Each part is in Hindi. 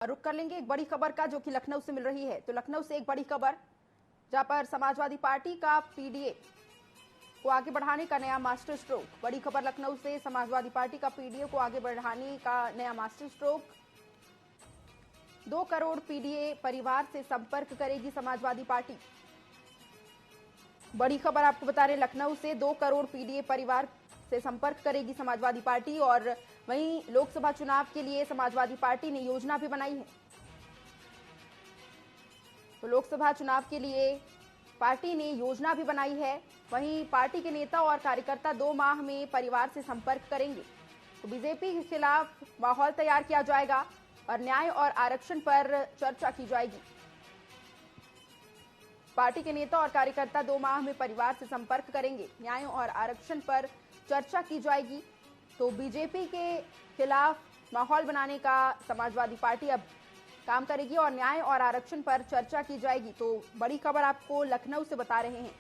रुक कर लेंगे एक बड़ी खबर का, जो कि लखनऊ से मिल रही है। तो लखनऊ से एक बड़ी खबर, जहां पर समाजवादी पार्टी का पीडीए को आगे बढ़ाने का नया मास्टर स्ट्रोक। बड़ी खबर लखनऊ से, समाजवादी पार्टी का पीडीए को आगे बढ़ाने का नया मास्टर स्ट्रोक। 2 करोड़ पीडीए परिवार से संपर्क करेगी समाजवादी पार्टी। बड़ी खबर आपको बता रहे, लखनऊ से 2 करोड़ पीडीए परिवार से संपर्क करेगी समाजवादी पार्टी। और वहीं लोकसभा चुनाव के लिए समाजवादी पार्टी ने योजना भी बनाई है। तो लोकसभा चुनाव के लिए पार्टी ने योजना भी बनाई है। वहीं पार्टी के नेता और कार्यकर्ता 2 माह में परिवार से संपर्क करेंगे। तो बीजेपी के खिलाफ माहौल तैयार किया जाएगा और न्याय और आरक्षण पर चर्चा की जाएगी। पार्टी के नेता और कार्यकर्ता 2 माह में परिवार से संपर्क करेंगे, न्याय और आरक्षण पर चर्चा की जाएगी। तो बीजेपी के खिलाफ माहौल बनाने का समाजवादी पार्टी अब काम करेगी और न्याय और आरक्षण पर चर्चा की जाएगी। तो बड़ी खबर आपको लखनऊ से बता रहे हैं।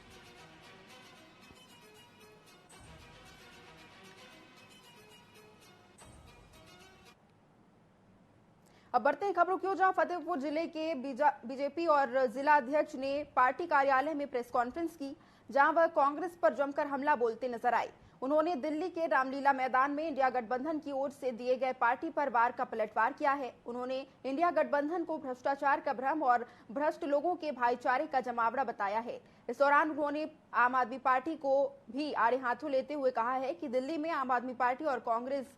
अब बढ़ते हैं खबरों की ओर, जहां फतेहपुर जिले के बीजेपी और जिला अध्यक्ष ने पार्टी कार्यालय में प्रेस कॉन्फ्रेंस की, जहां वह कांग्रेस पर जमकर हमला बोलते नजर आए। उन्होंने दिल्ली के रामलीला मैदान में इंडिया गठबंधन की ओर से दिए गए पार्टी पर वार का पलटवार किया है। उन्होंने इंडिया गठबंधन को भ्रष्टाचार का भ्रम और भ्रष्ट लोगों के भाईचारे का जमावड़ा बताया है। इस दौरान उन्होंने आम आदमी पार्टी को भी आड़े हाथों लेते हुए कहा है कि दिल्ली में आम आदमी पार्टी और कांग्रेस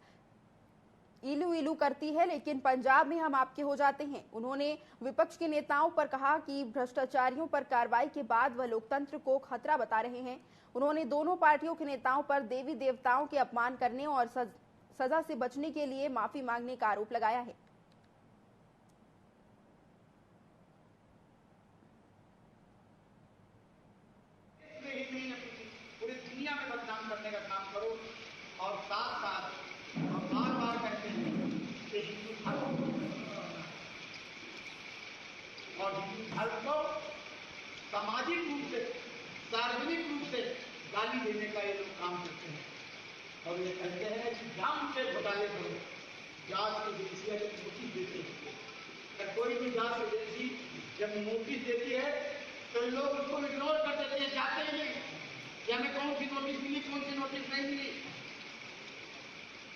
इलू इलू करती है, लेकिन पंजाब में हम आपके हो जाते हैं। उन्होंने विपक्ष के नेताओं पर कहा कि भ्रष्टाचारियों पर कार्रवाई के बाद वह लोकतंत्र को खतरा बता रहे हैं। उन्होंने दोनों पार्टियों के नेताओं पर देवी देवताओं के अपमान करने और सजा से बचने के लिए माफी मांगने का आरोप लगाया है। पूरी दुनिया में बदनाम करने का काम करो और साथ साथ बार बार कहते हैं कि हिंदू धर्म और हिंदू धर्म को सामाजिक रूप से, सार्वजनिक रूप से गाली देने का ये लोग काम करते हैं। और ये कहते हैं कि जाम से घोटाले करो, जांच एजेंसियां जब नोटिस देती है, कोई भी जांच एजेंसी जब नोटिस देती है तो लोग उसको इग्नोर कर देते हैं, जाते ही नहीं कि हमें कौन सी नोटिस मिली, कौन सी नोटिस नहीं मिली।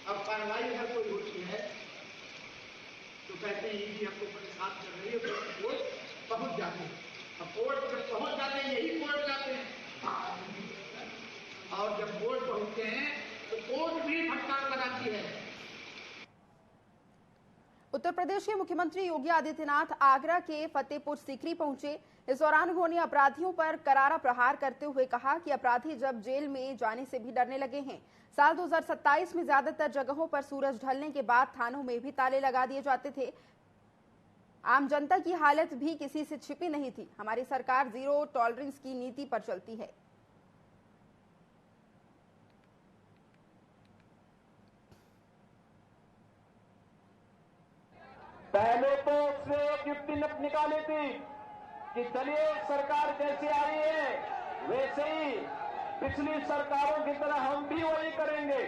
अब कार्रवाई अगर कोई होती है तो कहते हैं कि हमको परेशान कर रही है, तो कोर्ट पहुंच जाते हैं। अब कोर्ट जब पहुंच जाते हैं, यही कोर्ट जाते हैं, और जब कोर्ट पहुंचते हैं तो कोर्ट भी फटकार लगाती है। उत्तर प्रदेश के मुख्यमंत्री योगी आदित्यनाथ आगरा के फतेहपुर सीकरी पहुंचे। इस दौरान उन्होंने अपराधियों पर करारा प्रहार करते हुए कहा कि अपराधी जब जेल में जाने से भी डरने लगे हैं। साल 2027 में ज्यादातर जगहों पर सूरज ढलने के बाद थानों में भी ताले लगा दिए जाते थे। आम जनता की हालत भी किसी से छिपी नहीं थी। हमारी सरकार जीरो टॉलरेंस की नीति पर चलती है। पहले तो उसने एक युक्ति निकाली थी कि चलिए सरकार जैसे आई है वैसे ही पिछली सरकारों की तरह हम भी वही करेंगे।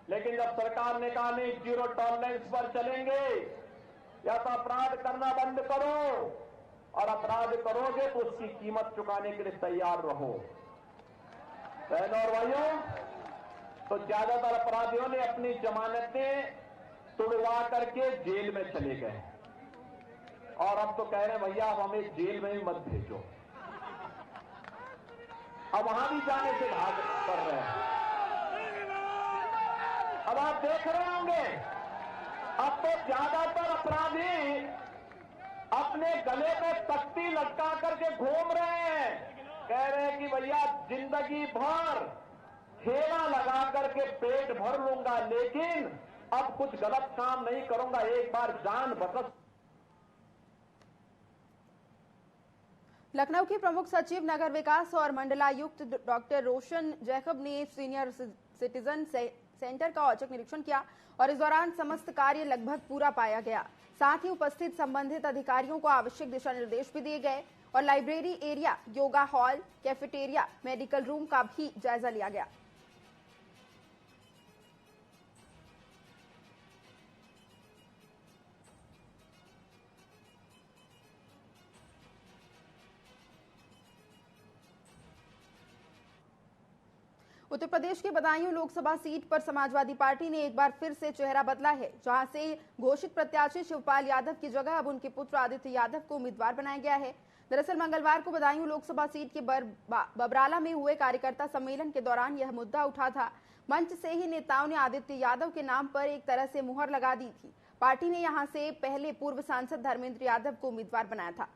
लेकिन जब सरकार ने कहा नहीं, जीरो टॉलरेंस पर चलेंगे, या तो अपराध करना बंद करो, और अपराध करोगे तो उसकी कीमत चुकाने के लिए तैयार रहो। बहनों और भाइयों, तो ज्यादातर अपराधियों ने अपनी जमानतें तुड़वा करके जेल में चले गए, और अब तो कह रहे हैं भैया अब हमें जेल में ही मत भेजो। अब वहां भी जाने से भाग कर रहे हैं। अब आप देख रहे होंगे, अब तो ज्यादातर अपराधी अपने गले में तख्ती लटका करके घूम रहे हैं, कह रहे हैं कि भैया जिंदगी भर ठेला लगा करके पेट भर लूंगा, लेकिन अब कुछ गलत काम नहीं करूंगा, एक बार जान बकस। लखनऊ के प्रमुख सचिव नगर विकास और मंडलायुक्त डॉक्टर रोशन जैकब ने सीनियर सिटीजन सेंटर का औचक निरीक्षण किया और इस दौरान समस्त कार्य लगभग पूरा पाया गया। साथ ही उपस्थित संबंधित अधिकारियों को आवश्यक दिशा निर्देश भी दिए गए और library area, yoga hall, cafeteria, medical room का भी जायजा लिया गया। उत्तर प्रदेश के बदायूं लोकसभा सीट पर समाजवादी पार्टी ने एक बार फिर से चेहरा बदला है, जहां से घोषित प्रत्याशी शिवपाल यादव की जगह अब उनके पुत्र आदित्य यादव को उम्मीदवार बनाया गया है। दरअसल मंगलवार को बदायूं लोकसभा सीट के बबराला में हुए कार्यकर्ता सम्मेलन के दौरान यह मुद्दा उठा था। मंच से ही नेताओं ने आदित्य यादव के नाम पर एक तरह से मुहर लगा दी थी। पार्टी ने यहां से पहले पूर्व सांसद धर्मेंद्र यादव को उम्मीदवार बनाया था।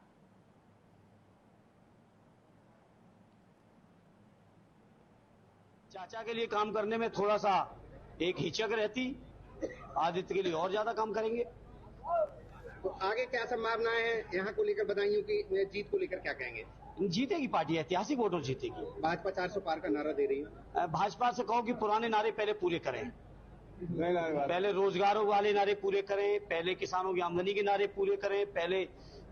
चाचा के लिए काम करने में थोड़ा सा एक हिचक रहती, आदित्य के लिए और ज्यादा काम करेंगे। तो आगे क्या संभावनाएं हैं यहाँ को लेकर, बदायूं की जीत को लेकर क्या कहेंगे? जीतेगी पार्टी, ऐतिहासिक वोटों जीतेगी। भाजपा 400 पार का नारा दे रही है। भाजपा से कहो कि पुराने नारे पहले पूरे करें, पहले रोजगारों वाले नारे पूरे करें, पहले किसानों की आमदनी के नारे पूरे करें, पहले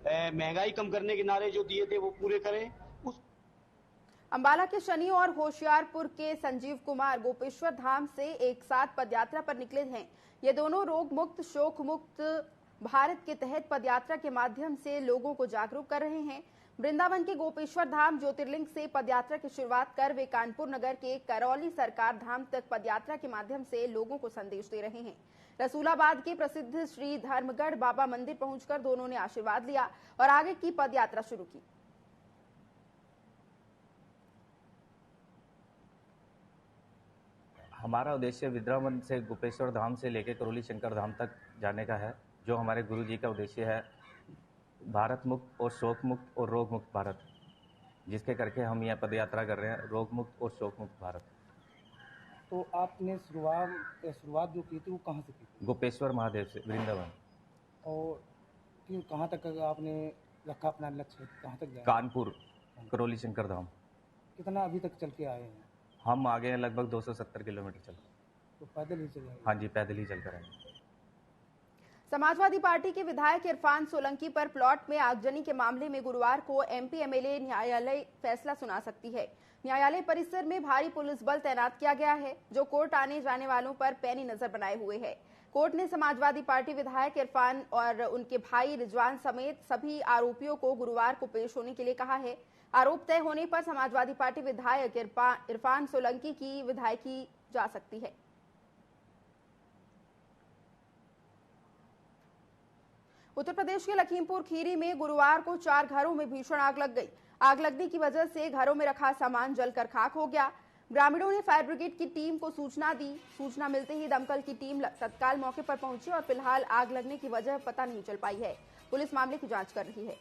महंगाई कम करने के नारे जो दिए थे वो पूरे करें। अंबाला के शनि और होशियारपुर के संजीव कुमार गोपेश्वर धाम से एक साथ पदयात्रा पर निकले हैं। ये दोनों रोग मुक्त शोक मुक्त भारत के तहत पदयात्रा के माध्यम से लोगों को जागरूक कर रहे हैं। वृंदावन के गोपेश्वर धाम ज्योतिर्लिंग से पदयात्रा की शुरुआत कर वे कानपुर नगर के करौली सरकार धाम तक पदयात्रा के माध्यम से लोगों को संदेश दे रहे हैं। रसूलाबाद के प्रसिद्ध श्री धर्मगढ़ बाबा मंदिर पहुंचकर दोनों ने आशीर्वाद लिया और आगे की पदयात्रा शुरू की। हमारा उद्देश्य वृंदावन से गोपेश्वर धाम से लेकर करौली शंकर धाम तक जाने का है, जो हमारे गुरु जी का उद्देश्य है भारत मुक्त और शोक मुक्त और रोग मुक्त भारत, जिसके करके हम यह पदयात्रा कर रहे हैं, रोग मुक्त और शोक मुक्त भारत। तो आपने शुरुआत जो की थी वो कहाँ से की थी? गोपेश्वर महादेव से, वृंदावन। और कहाँ तक आपने रखा अपना लक्ष्य, कहाँ तक जाए? कानपुर, करौली शंकर धाम। कितना अभी तक चल के आए हैं? हम आगे हैं लगभग 270 किलोमीटर चल। तो पैदल ही चले? हाँ जी, पैदल ही चल कर आए। समाजवादी पार्टी के विधायक इरफान सोलंकी पर प्लॉट में आगजनी के मामले में गुरुवार को एमपी एमएलए न्यायालय फैसला सुना सकती है। न्यायालय परिसर में भारी पुलिस बल तैनात किया गया है, जो कोर्ट आने जाने वालों पर पैनी नजर बनाए हुए है। कोर्ट ने समाजवादी पार्टी विधायक इरफान और उनके भाई रिजवान समेत सभी आरोपियों को गुरुवार को पेश होने के लिए कहा है। आरोप तय होने पर समाजवादी पार्टी विधायक इरफान सोलंकी की विधायकी जा सकती है। उत्तर प्रदेश के लखीमपुर खीरी में गुरुवार को 4 घरों में भीषण आग लग गई। आग लगने की वजह से घरों में रखा सामान जलकर खाक हो गया। ग्रामीणों ने फायर ब्रिगेड की टीम को सूचना दी। सूचना मिलते ही दमकल की टीम तत्काल मौके पर पहुंची और फिलहाल आग लगने की वजह पता नहीं चल पाई है। पुलिस मामले की जांच कर रही है।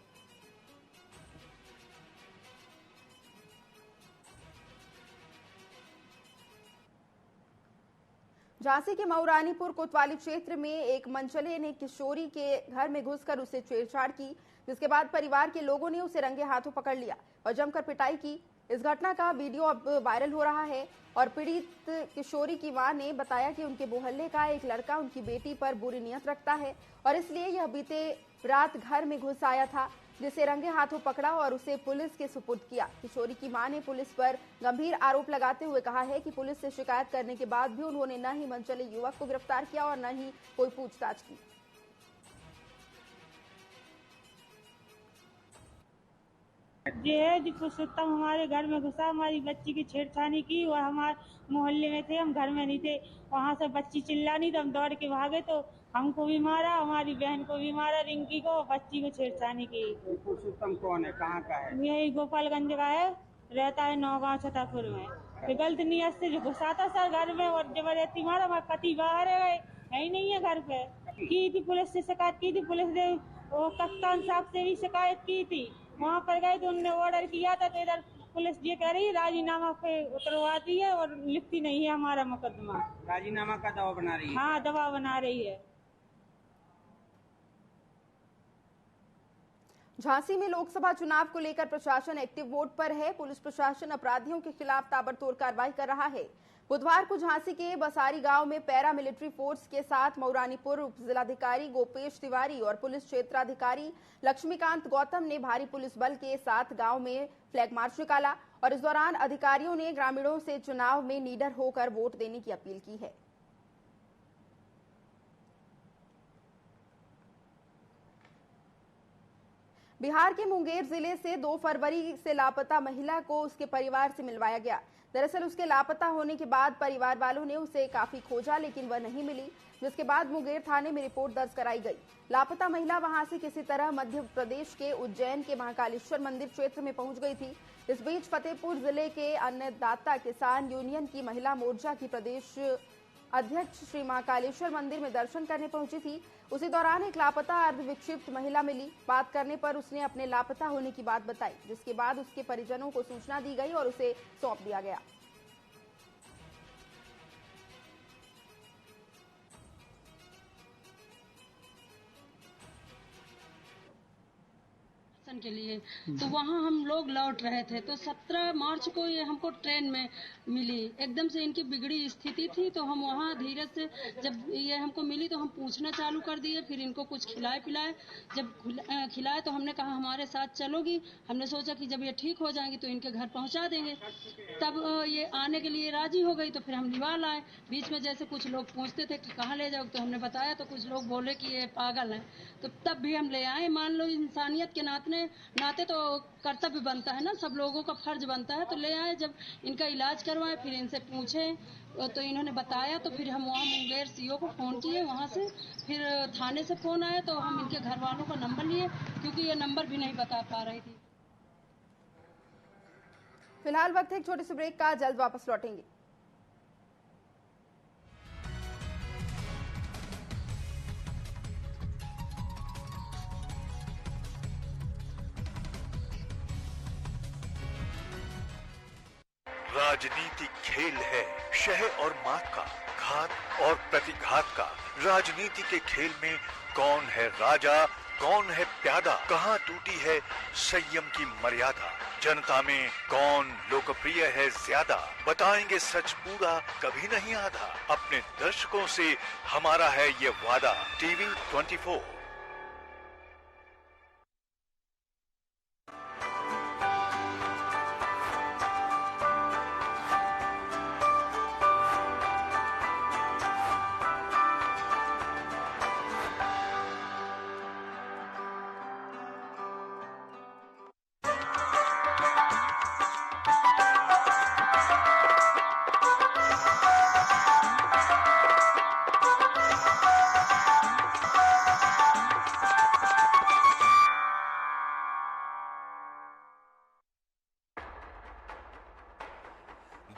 झांसी के मऊरानीपुर कोतवाली क्षेत्र में एक मनचले ने किशोरी के घर में घुसकर उसे छेड़छाड़ की, जिसके बाद परिवार के लोगों ने उसे रंगे हाथों पकड़ लिया और जमकर पिटाई की। इस घटना का वीडियो अब वायरल हो रहा है और पीड़ित किशोरी की मां ने बताया कि उनके मोहल्ले का एक लड़का उनकी बेटी पर बुरी नियत रखता है और इसलिए यह बीते रात घर में घुस आया था, जिसे रंगे हाथों पकड़ा और उसे पुलिस के सुपुर्द किया। किशोरी की मां ने पुलिस पर गंभीर आरोप लगाते हुए कहा है कि पुलिस से शिकायत करने के बाद भी उन्होंने न ही मनचले युवक को गिरफ्तार किया और न ही कोई पूछताछ की। जो पुरुषोत्तम हमारे घर में घुसा, हमारी बच्ची की छेड़छानी की और हमारे मोहल्ले में थे, हम घर में नहीं थे। वहाँ से बच्ची चिल्लानी तो हम दौड़ के भागे तो हमको भी मारा, हमारी बहन को भी मारा, रिंकी को, बच्ची को छेड़छानी की। पुरुषोत्तम कौन है, कहाँ का है? यही गोपालगंज का है, रहता है नौगांव छतरपुर में। तो गलत नियत से जो घुसा था सर घर में और जबरदस्ती मारा। हमारे पति बाहर है ही नहीं है घर पे। की थी पुलिस से शिकायत की थी, पुलिस ने वो कप्तान साहब से भी शिकायत की थी। वहाँ पर गए तो उन्होंने ऑर्डर किया था, तो इधर पुलिस ये कह रही है राजीनामा पे उतरवाती है और लिखती नहीं है हमारा मुकदमा। राजीनामा का दबाव बना रही है? हाँ, दबाव बना रही है। झांसी में लोकसभा चुनाव को लेकर प्रशासन एक्टिव मोड पर है। पुलिस प्रशासन अपराधियों के खिलाफ ताबड़तोड़ कार्रवाई कर रहा है। बुधवार को झांसी के बसारी गांव में पैरा मिलिट्री फोर्स के साथ मऊरानीपुर उप जिलाधिकारी गोपेश तिवारी और पुलिस क्षेत्राधिकारी लक्ष्मीकांत गौतम ने भारी पुलिस बल के साथ गांव में फ्लैग मार्च निकाला और इस दौरान अधिकारियों ने ग्रामीणों से चुनाव में निडर होकर वोट देने की अपील की है। बिहार के मुंगेर जिले से 2 फरवरी से लापता महिला को उसके परिवार से मिलवाया गया। दरअसल उसके लापता होने के बाद परिवार वालों ने उसे काफी खोजा, लेकिन वह नहीं मिली, जिसके बाद मुंगेर थाने में रिपोर्ट दर्ज कराई गई। लापता महिला वहां से किसी तरह मध्य प्रदेश के उज्जैन के महाकालेश्वर मंदिर क्षेत्र में पहुंच गई थी। इस बीच फतेहपुर जिले के अन्नदाता किसान यूनियन की महिला मोर्चा की प्रदेश अध्यक्ष श्री महाकालेश्वर मंदिर में दर्शन करने पहुंची थी। उसी दौरान एक लापता अर्धविक्षिप्त महिला मिली। बात करने पर उसने अपने लापता होने की बात बताई, जिसके बाद उसके परिजनों को सूचना दी गई और उसे सौंप दिया गया। के लिए तो वहाँ हम लोग लौट रहे थे, तो 17 मार्च को ये हमको ट्रेन में मिली। एकदम से इनकी बिगड़ी स्थिति थी, तो हम वहाँ धीरे से जब ये हमको मिली तो हम पूछना चालू कर दिए। फिर इनको कुछ खिलाए पिलाए, जब खिलाए तो हमने कहा हमारे साथ चलोगी। हमने सोचा कि जब ये ठीक हो जाएंगी तो इनके घर पहुँचा देंगे। तब ये आने के लिए राजी हो गई, तो फिर हम लिवा लाए। बीच में जैसे कुछ लोग पूछते थे कि कहाँ ले जाओ, तो हमने बताया, तो कुछ लोग बोले कि ये पागल है, तो तब भी हम ले आए। मान लो इंसानियत के नाते तो कर्तव्य बनता है ना, सब लोगों का फर्ज बनता है, तो ले आए। जब इनका इलाज करवाए, फिर इनसे पूछे तो इन्होंने बताया, तो फिर हम वहाँ मुंगेर सीओ को फ़ोन किए। वहाँ से फिर थाने से फ़ोन आया, तो हम इनके घर वालों का नंबर लिए, क्योंकि ये नंबर भी नहीं बता पा रही थी। फिलहाल वक्त है एक छोटे से ब्रेक का, जल्द वापस लौटेंगे। राजनीति खेल है शह और मात का, घात और प्रतिघात का। राजनीति के खेल में कौन है राजा, कौन है प्यादा, कहाँ टूटी है संयम की मर्यादा, जनता में कौन लोकप्रिय है ज्यादा, बताएंगे सच पूरा कभी नहीं आधा। अपने दर्शकों से हमारा है ये वादा। टीवी 24।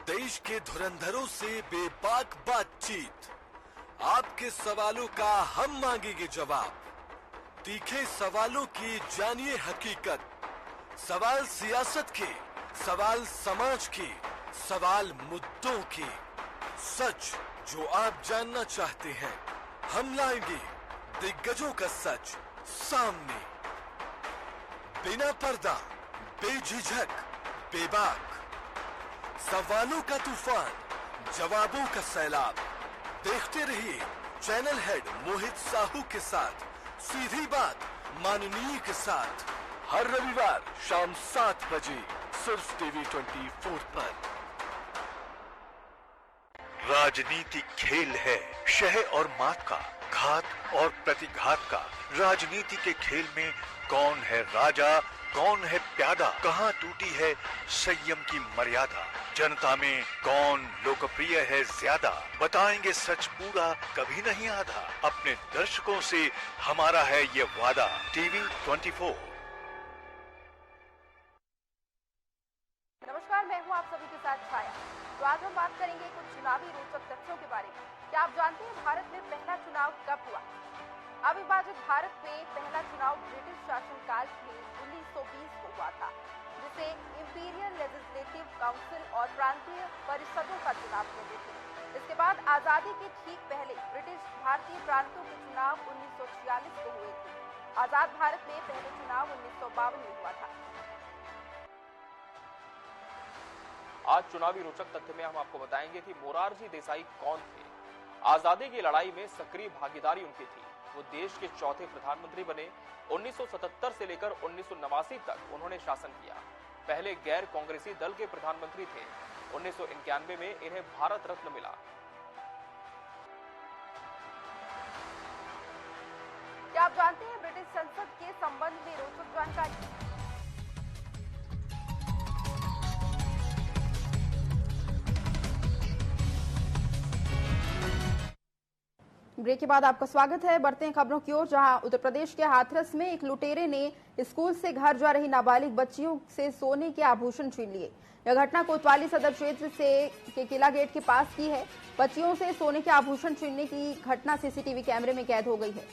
देश के धुरंधरों से बेबाक बातचीत, आपके सवालों का हम मांगेंगे जवाब। तीखे सवालों की जानिए हकीकत, सवाल सियासत के, सवाल समाज के, सवाल मुद्दों के। सच जो आप जानना चाहते हैं, हम लाएंगे दिग्गजों का सच सामने। बिना पर्दा, बेझिझक, बेबाक, सवालों का तूफान, जवाबों का सैलाब। देखते रहिए चैनल हेड मोहित साहू के साथ सीधी बात माननीय के साथ, हर रविवार शाम 7 बजे सिर्फ टीवी 24 पर। राजनीति खेल है शह और मात का, घात और प्रतिघात का। राजनीति के खेल में कौन है राजा, कौन है प्यादा, कहाँ टूटी है संयम की मर्यादा, जनता में कौन लोकप्रिय है ज्यादा, बताएंगे सच पूरा कभी नहीं आधा। अपने दर्शकों से हमारा है ये वादा। टीवी 24। नमस्कार, मैं हूं आप सभी के साथ छाया। तो आज हम बात करेंगे कुछ चुनावी रोचक तथ्यों के बारे में। क्या आप जानते हैं भारत में पहला चुनाव कब हुआ? अविभाजित भारत में पहला चुनाव ब्रिटिश शासनकाल में 1920 को हुआ था, जिसे इंपीरियल लेजिस्लेटिव काउंसिल और प्रांतीय परिषदों का चुनाव कहते थे। इसके बाद आजादी के ठीक पहले ब्रिटिश भारतीय प्रांतों के चुनाव 1946 को हुए थे। आजाद भारत में पहले चुनाव 1952 में हुआ था। आज चुनावी रोचक तथ्य में हम आपको बताएंगे कि मोरारजी देसाई कौन थे। आजादी की लड़ाई में सक्रिय भागीदारी उनकी थी। वो देश के चौथे प्रधानमंत्री बने। 1977 से लेकर 1989 तक उन्होंने शासन किया। पहले गैर कांग्रेसी दल के प्रधानमंत्री थे। 1991 में इन्हें भारत रत्न मिला। क्या आप जानते हैं ब्रिटिश संसद के संबंध में रोचक जानकारी? ब्रेक के बाद आपका स्वागत है। बढ़ते हैं खबरों की ओर, जहां उत्तर प्रदेश के हाथरस में एक लुटेरे ने स्कूल से घर जा रही नाबालिग बच्चियों से सोने के आभूषण छीन लिए। यह घटना कोतवाली सदर क्षेत्र से के किला गेट के पास की है। बच्चियों से सोने के आभूषण छीनने की घटना सीसीटीवी कैमरे में कैद हो गई है।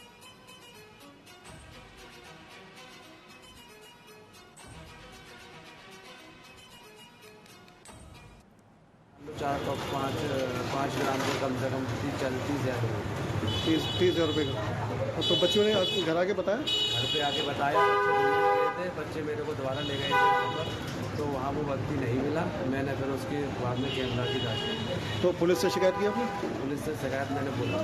पाँच ग्राम के कम से कम 30,000 रुपये का। तो बच्चों ने घर आके बताया? घर पे आके बताया, बच्चे गए थे, बच्चे मेरे को दोबारा ले गए थे वहाँ पर, तो वहाँ वो व्यक्ति नहीं मिला। मैंने फिर उसके बाद में कैमरा की जांच की। तो पुलिस से शिकायत की आपने? पुलिस से शिकायत मैंने बोला।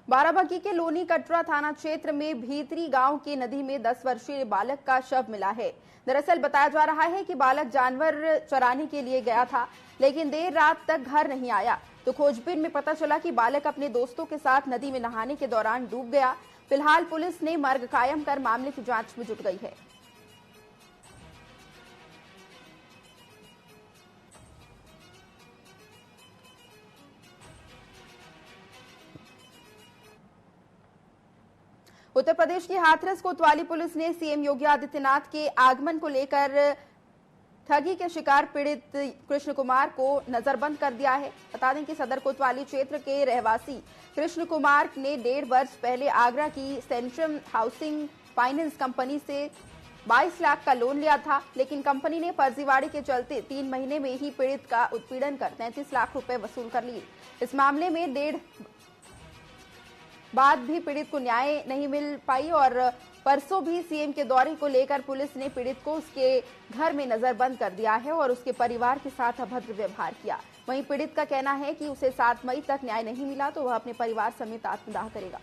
बाराबंकी के लोनी कटरा थाना क्षेत्र में भीतरी गांव की नदी में 10 वर्षीय बालक का शव मिला है। दरअसल बताया जा रहा है कि बालक जानवर चराने के लिए गया था, लेकिन देर रात तक घर नहीं आया। तो खोजबीन में पता चला कि बालक अपने दोस्तों के साथ नदी में नहाने के दौरान डूब गया। फिलहाल पुलिस ने मर्ग कायम कर मामले की जांच में जुट गई है। उत्तर प्रदेश की हाथरस कोतवाली पुलिस ने सीएम योगी आदित्यनाथ के आगमन को लेकर ठगी के शिकार पीड़ित कृष्ण कुमार को नजरबंद कर दिया है। बता दें कि सदर कोतवाली क्षेत्र के रहवासी कृष्ण कुमार ने 1.5 वर्ष पहले आगरा की सेंट्रम हाउसिंग फाइनेंस कंपनी से 22 लाख का लोन लिया था, लेकिन कंपनी ने फर्जीवाड़े के चलते 3 महीने में ही पीड़ित का उत्पीड़न कर 33 लाख रुपए वसूल कर लिए। इस मामले में 1.5 बाद भी पीड़ित को न्याय नहीं मिल पाई और परसों भी सीएम के दौरे को लेकर पुलिस ने पीड़ित को उसके घर में नजरबंद कर दिया है और उसके परिवार के साथ अभद्र व्यवहार किया। वहीं पीड़ित का कहना है कि उसे 7 मई तक न्याय नहीं मिला तो वह अपने परिवार समेत आत्मदाह करेगा।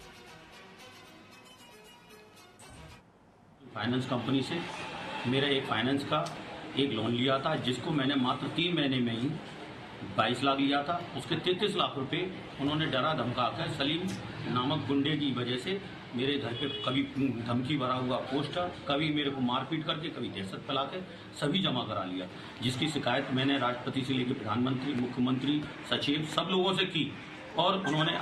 फाइनेंस कंपनी से मेरा एक फाइनेंस का एक लोन लिया था, जिसको मैंने मात्र 3 महीने में ही 22 लाख लिया था। उसके 33 लाख रुपए उन्होंने डरा धमका कर सलीम नामक गुंडे की वजह से मेरे घर पे कभी धमकी भरा हुआ पोस्टर, कभी मेरे को मारपीट करके, कभी दहशत फैला के सभी जमा करा लिया। जिसकी शिकायत मैंने राष्ट्रपति से लेकर प्रधानमंत्री, मुख्यमंत्री, सचिव सब लोगों से की और उन्होंने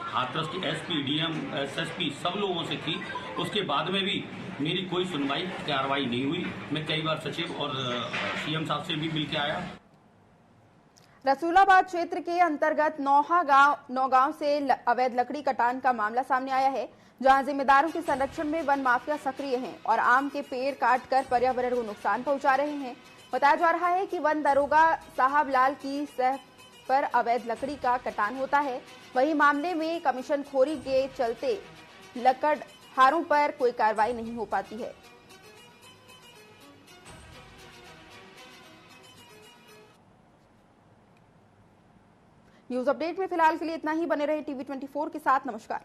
हाथरस की एसपी, डीएम, एसएसपी सब लोगों से की। उसके बाद में भी मेरी कोई सुनवाई कार्रवाई नहीं हुई। मैं कई बार सचिव और सीएम साहब से भी मिल के आया। रसूलाबाद क्षेत्र के अंतर्गत नौगांव से अवैध लकड़ी कटान का मामला सामने आया है, जहां जिम्मेदारों के संरक्षण में वन माफिया सक्रिय हैं और आम के पेड़ काटकर पर्यावरण को नुकसान पहुंचा रहे हैं। बताया जा रहा है कि वन दरोगा साहब लाल की सह पर अवैध लकड़ी का कटान होता है। वहीं मामले में कमीशन खोरी के चलते लकड़हारों पर कोई कार्रवाई नहीं हो पाती है। न्यूज अपडेट में फिलहाल के लिए इतना ही। बने रहे टीवी 24 के साथ। नमस्कार।